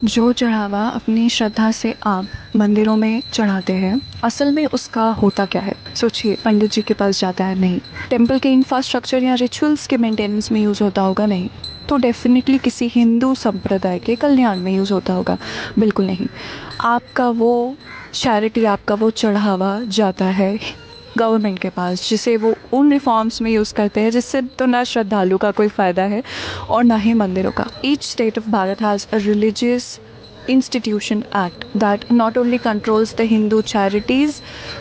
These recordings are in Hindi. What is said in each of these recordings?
जो चढ़ावा अपनी श्रद्धा से आप मंदिरों में चढ़ाते हैं, असल में उसका होता क्या है? सोचिए, पंडित जी के पास जाता है? नहीं। टेम्पल के इंफ्रास्ट्रक्चर या रिचुअल्स के मेंटेनेंस में यूज़ होता होगा? नहीं। तो डेफिनेटली किसी हिंदू संप्रदाय के कल्याण में यूज़ होता होगा? बिल्कुल नहीं। आपका वो चैरिटी, आपका वो चढ़ावा जाता है गवर्नमेंट के पास, जिसे वो उन रिफॉर्म्स में यूज़ करते हैं जिससे तो ना श्रद्धालु का कोई फ़ायदा है और ना ही मंदिरों का। Each state of Bharat has a religious institution act that not only controls the Hindu charities,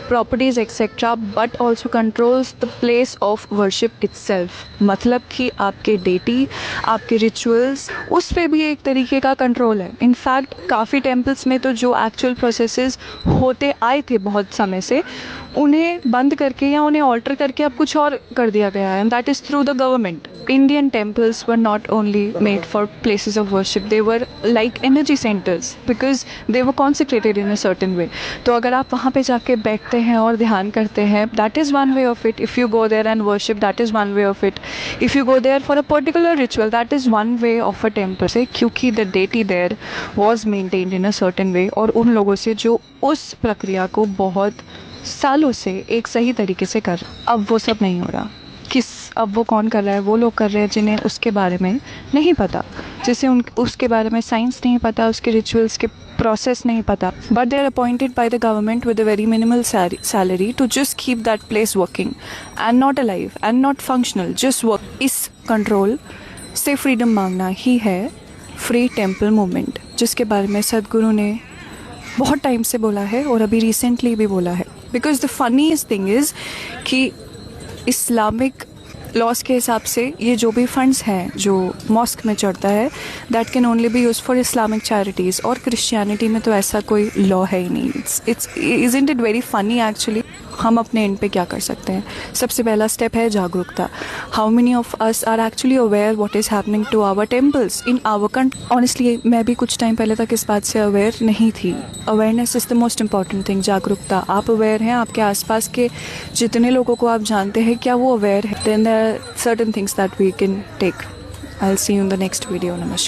properties etc, but also controls the place of worship itself। मतलब कि आपके डेटी, आपके रिचुअल्स, उस पे भी एक तरीके का कंट्रोल है। इनफैक्ट काफ़ी टेम्पल्स में तो जो एक्चुअल प्रोसेसेस होते आए थे बहुत समय से, उन्हें बंद करके या उन्हें ऑल्टर करके अब कुछ और कर दिया गया है, and that is through the government. Indian temples were not only made for places of worship, they were like energy centers because they were consecrated in a certain way। तो अगर आप वहाँ पे जाके बैठते हैं और ध्यान करते हैं, that is one way of it। If you go there and worship, that is one way of it। If you go there for a particular ritual, that is one way of a temple से, क्योंकि the deity there was maintained in a certain way और उन लोगों से जो उस प्रक्रिया को बहुत सालों से एक सही तरीके से कर, अब वो सब नहीं हो रहा। अब वो कौन कर रहा है? वो लोग कर रहे हैं जिन्हें उसके बारे में नहीं पता, जिसे उसके बारे में साइंस नहीं पता, उसके रिचुअल्स के प्रोसेस नहीं पता, but they are appointed by the government with a very minimal salary to just keep that place working and not alive and not functional, just work. इस कंट्रोल से फ्रीडम मांगना ही है फ्री टेम्पल मूवमेंट, जिसके बारे में सदगुरु ने बहुत टाइम से बोला है और अभी रिसेंटली भी बोला है। Because the funniest thing is कि इस्लामिक लॉस के हिसाब से ये जो भी फंड्स हैं जो मॉस्क में चढ़ता है, that can only B use for Islamic charities, और क्रिश्चियनिटी में तो ऐसा कोई लॉ है ही नहीं। Isn't it very funny actually? हम अपने एंड पे क्या कर सकते हैं? सबसे पहला स्टेप है जागरूकता। How many of us are actually aware what is happening to our temples in our country? Honestly मैं भी कुछ टाइम पहले तक इस बात से अवेयर नहीं थी। Awareness is the most important thing. जागरूकता। आप अवेयर हैं? आपके आसपास के जितने लोगों को आप जानते हैं, क्या वो अवेयर है? Then there are certain things that we can take. I will see you in the next video. नमस्कार।